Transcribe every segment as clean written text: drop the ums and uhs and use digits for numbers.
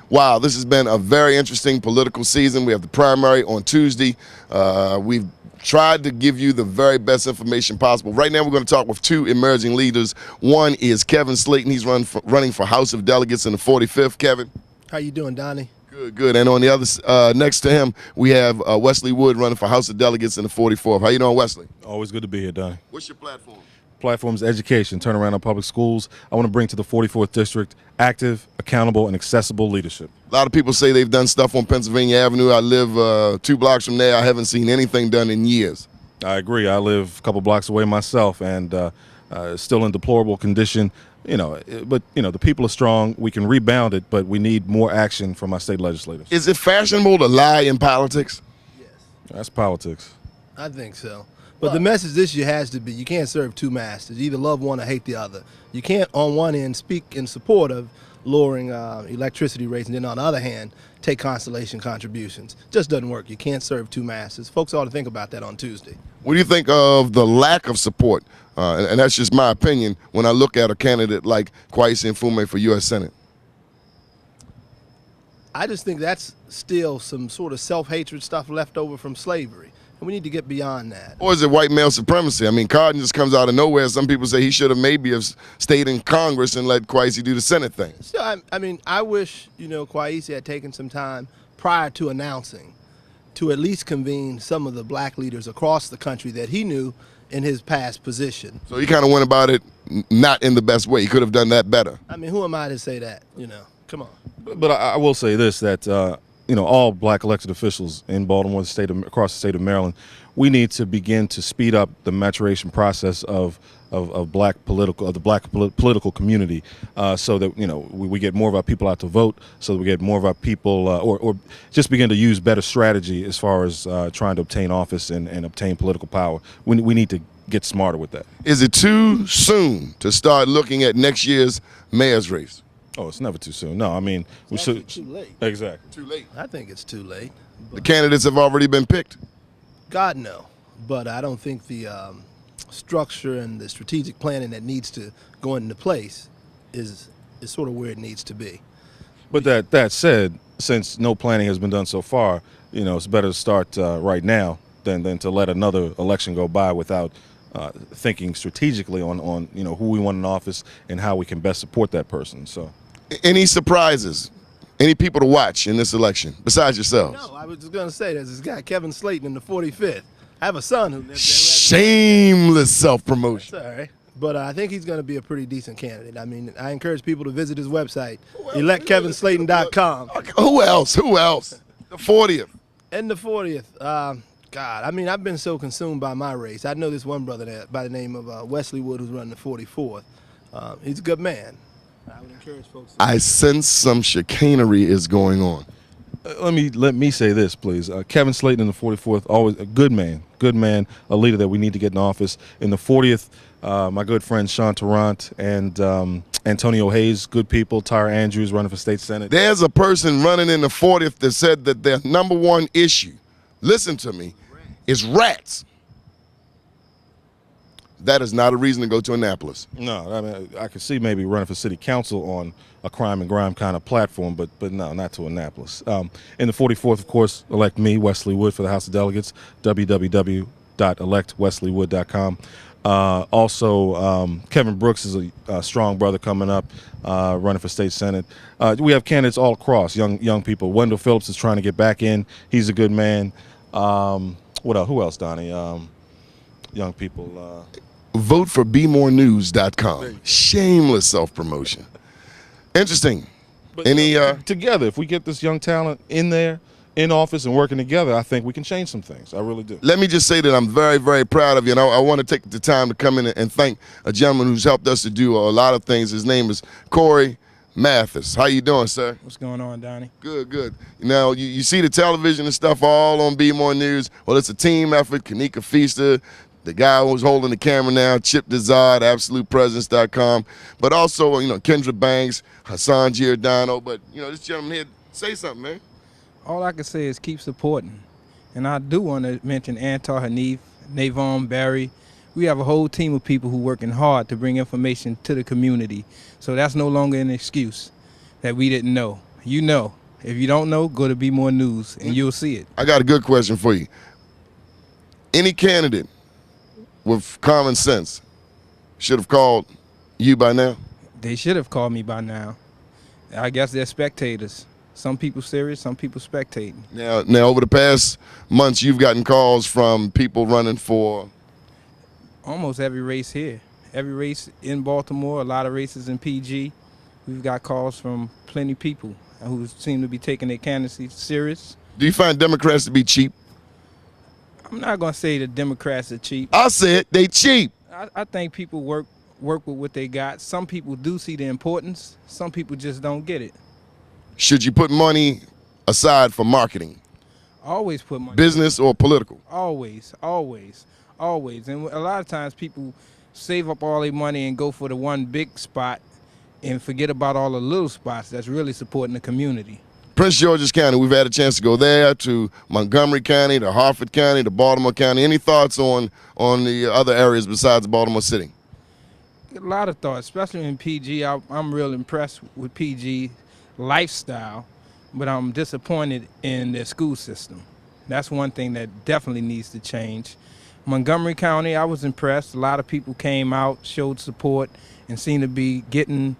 Wow, this has been a very interesting political season. We have the primary on Tuesday. We've tried to give you the very best information possible. Right now, we're going to talk with two emerging leaders. One is Kevin Slayton. He's running for House of Delegates in the 45th. Kevin? How you doing, Donnie? Good, good. And on the other, next to him, we have Wesley Wood running for House of Delegates in the 44th. How you doing, Wesley? Always good to be here, Donnie. What's your platform? Platform's education, turnaround on public schools. I want to bring to the 44th District active, accountable, and accessible leadership. A lot of people say they've done stuff on Pennsylvania Avenue. I live 2 blocks from there. I haven't seen anything done in years. I agree. I live a couple blocks away myself, and still in deplorable condition. But the people are strong. We can rebound it, but we need more action from our state legislators. Is it fashionable to lie in politics? Yes. That's politics. I think so. But the message this year has to be you can't serve two masters. You either love one or hate the other. You can't, on one end, speak in support of lowering electricity rates, and then on the other hand, take Constellation contributions. Just doesn't work. You can't serve two masters. Folks ought to think about that on Tuesday. What do you think of the lack of support? And that's just my opinion when I look at a candidate like Kwesi Mfume for U.S. Senate. I just think that's still some sort of self-hatred stuff left over from slavery. And we need to get beyond that. Or is it white male supremacy? I mean, Cardin just comes out of nowhere. Some people say he should have maybe have stayed in Congress and let Kwesi do the Senate thing. So, I mean, I wish, Kwesi had taken some time prior to announcing to at least convene some of the black leaders across the country that he knew in his past position. So he kind of went about it not in the best way. He could have done that better. I mean, who am I to say that, Come on. But I will say this, that all black elected officials in Baltimore, across the state of Maryland, we need to begin to speed up the maturation process of the black political community, so that we get more of our people out to vote, so that we get more of our people, or just begin to use better strategy as far as trying to obtain office and obtain political power. We need to get smarter with that. Is it too soon to start looking at next year's mayor's race? Oh, it's never too soon. No, I mean, we should. Too late. Exactly. Too late. I think it's too late. The candidates have already been picked. God, no. But I don't think the structure and the strategic planning that needs to go into place is sort of where it needs to be. But that said, since no planning has been done so far, it's better to start right now than to let another election go by without thinking strategically on who we want in office and how we can best support that person. So, any surprises? Any people to watch in this election besides yourselves? No, I was just going to say there's this guy Kevin Slayton in the 45th. I have a son who lives there. Shameless self-promotion. That's all right. But I think he's going to be a pretty decent candidate. I mean, I encourage people to visit his website, electkevinslayton.com. Who else? Who else? The 40th. And the 40th. God, I mean, I've been so consumed by my race. I know this one brother there by the name of Wesley Wood who's running the 44th. He's a good man. I would encourage folks. I sense some chicanery is going on. Let me say this, please. Kevin Slayton in the 44th, always a good man, a leader that we need to get in office. In the 40th, my good friend Sean Tarrant and Antonio Hayes, good people. Tyra Andrews running for state senate. There's a person running in the 40th that said that their #1 issue, listen to me, is rats. That is not a reason to go to Annapolis. No, I mean, I could see maybe running for city council on a crime and grime kind of platform, but no, not to Annapolis. In the 44th, of course, elect me, Wesley Wood, for the House of Delegates, www.electwesleywood.com. Also, Kevin Brooks is a strong brother coming up, running for state senate. We have candidates all across, young people. Wendell Phillips is trying to get back in. He's a good man. What else? Who else, Donnie? Young people. Vote for bmorenews.com. Shameless self-promotion. Interesting. But Any together, if we get this young talent in there, in office and working together, I think we can change some things. I really do. Let me just say that I'm very, very proud of you. And I want to take the time to come in and thank a gentleman who's helped us to do a lot of things. His name is Corey Mathis. How you doing, sir? What's going on, Donnie? Good, good. Now, you see the television and stuff all on Bmore News. Well, it's a team effort. Kanika Feaster, the guy who's holding the camera now, Chip Dezard, AbsolutePresence.com. But also, Kendra Banks, Hassan Giordano. But, this gentleman here, say something, man. All I can say is keep supporting. And I do want to mention Antar Hanif, Navon Barry. We have a whole team of people who are working hard to bring information to the community. So that's no longer an excuse that we didn't know. you know. If you don't know, go to Bmore News and you'll see it. I got a good question for you. Any candidate with common sense should have called you by now? They should have called me by now. I guess they're spectators. Some people serious, some people spectating. Now, over the past months, you've gotten calls from people running for Almost every race here. Every race in Baltimore, a lot of races in PG. We've got calls from plenty of people who seem to be taking their candidacy serious. Do you find Democrats to be cheap? I'm not going to say the Democrats are cheap. I said they cheap. I think people work with what they got. Some people do see the importance. Some people just don't get it. Should you put money aside for marketing? Always put money. Business or political? Always, always, always. And a lot of times people save up all their money and go for the one big spot and forget about all the little spots that's really supporting the community. Prince George's County, we've had a chance to go there, to Montgomery County, to Harford County, to Baltimore County. Any thoughts on the other areas besides Baltimore City? A lot of thoughts, especially in PG. I'm real impressed with PG lifestyle, but I'm disappointed in their school system. That's one thing that definitely needs to change. Montgomery County, I was impressed. A lot of people came out, showed support, and seemed to be getting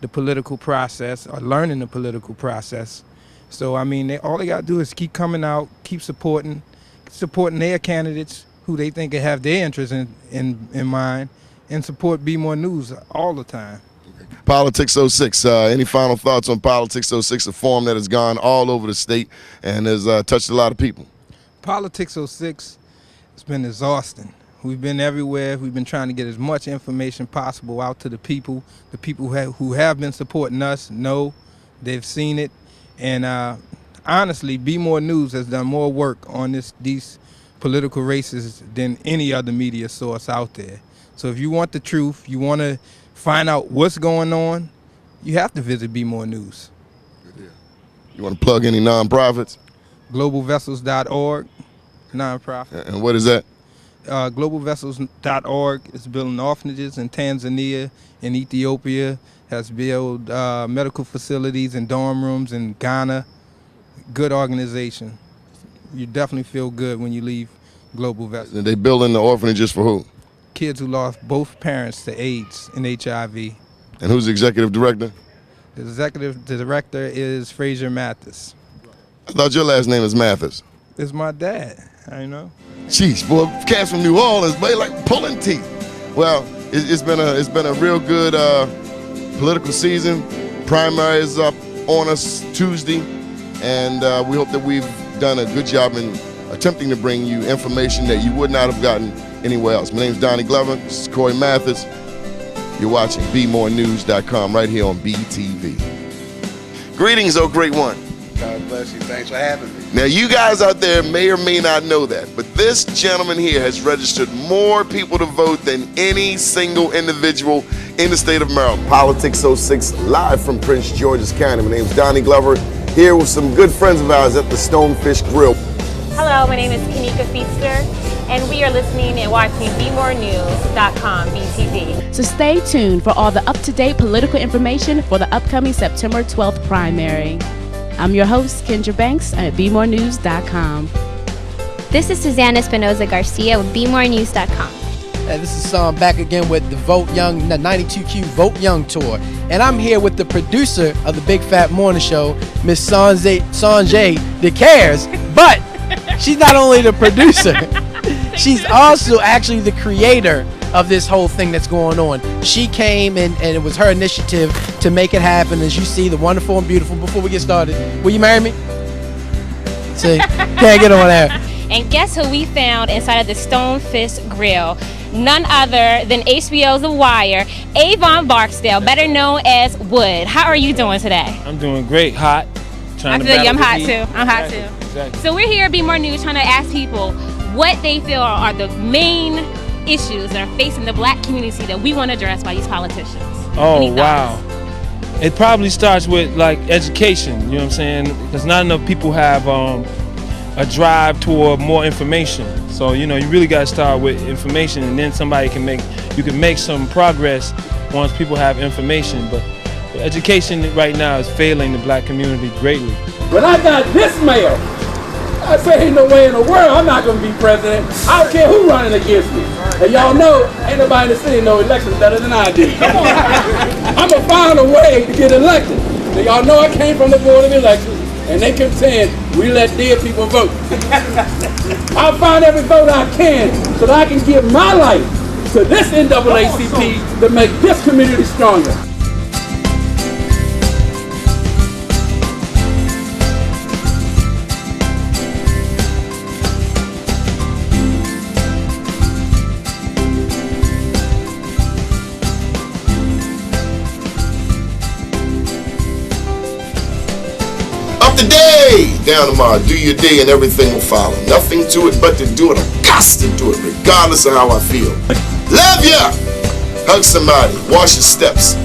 the political process or learning the political process. So, I mean, all they got to do is keep coming out, keep supporting their candidates who they think have their interests in mind, and support Bmore News all the time. Politics 06, any final thoughts on Politics 06, a forum that has gone all over the state and has touched a lot of people? Politics 06 has been exhausting. We've been everywhere. We've been trying to get as much information possible out to the people. The people who have been supporting us know, they've seen it. And honestly, Bmore News has done more work on these political races than any other media source out there. So if you want the truth, you want to find out what's going on, you have to visit Bmore News. You want to plug any nonprofits? GlobalVessels.org, nonprofit. And what is that? GlobalVessels.org is building orphanages in Tanzania, in Ethiopia, has built medical facilities and dorm rooms in Ghana. Good organization. You definitely feel good when you leave Global Vessels. And they building the orphanages for who? Kids who lost both parents to AIDS and HIV. And who's the executive director? The executive director is Mathis. I thought your last name is Mathis. It's my dad, I know. Jeez, boy, cats from New Orleans, boy, like pulling teeth. Well, it's been a real good political season. Primary is up on us Tuesday, and we hope that we've done a good job in attempting to bring you information that you would not have gotten anywhere else. My name's Doni Glover. This is Corey Mathis. You're watching BmoreNews.com right here on BTV. Greetings, oh great one. God bless you. Thanks for having me. Now, you guys out there may or may not know that, but this gentleman here has registered more people to vote than any single individual in the state of Maryland. Politics 06, live from Prince George's County. My name's Doni Glover, here with some good friends of ours at the Stonefish Grill. Hello, my name is Kanika Feaster, and we are listening and watching BmoreNews.com, BTV. So stay tuned for all the up-to-date political information for the upcoming September 12th primary. I'm your host, Kendra Banks at BmoreNews.com. This is Susanna Espinoza Garcia with BmoreNews.com. Hey, this is Sam back again with the Vote Young, the 92Q Vote Young Tour. And I'm here with the producer of the Big Fat Morning Show, Miss Sanjay DeCares. But she's not only the producer, she's also actually the creator of this whole thing that's going on. She came and it was her initiative to make it happen. As you see, the wonderful and beautiful. Before we get started, will you marry me? See, can't get on there. And guess who we found inside of the Stonefish Grill? None other than HBO's The Wire, Avon Barksdale, better known as Wood. How are you doing today? I'm doing great. Hot. I feel like I'm hot too. I'm hot too. Exactly. So we're here at Bmore News trying to ask people what they feel are the main issues that are facing the black community that we want to address by these politicians. Oh, wow. It probably starts with like education, you know what I'm saying? Because not enough people have a drive toward more information. So, you know, you really got to start with information, and then you can make some progress once people have information. But education right now is failing the black community greatly. When I got this mayor, I say ain't no way in the world I'm not gonna be president. I don't care who running against me. And y'all know, ain't nobody in the city know elections better than I do. I'm gonna find a way to get elected. So y'all know I came from the Board of Elections, and they contend we let dead people vote. I'll find every vote I can so that I can give my life to this NAACP to make this community stronger. Today, down tomorrow, do your day and everything will follow. Nothing to it but to do it. I got to do it regardless of how I feel. Love ya! Hug somebody. Wash your steps.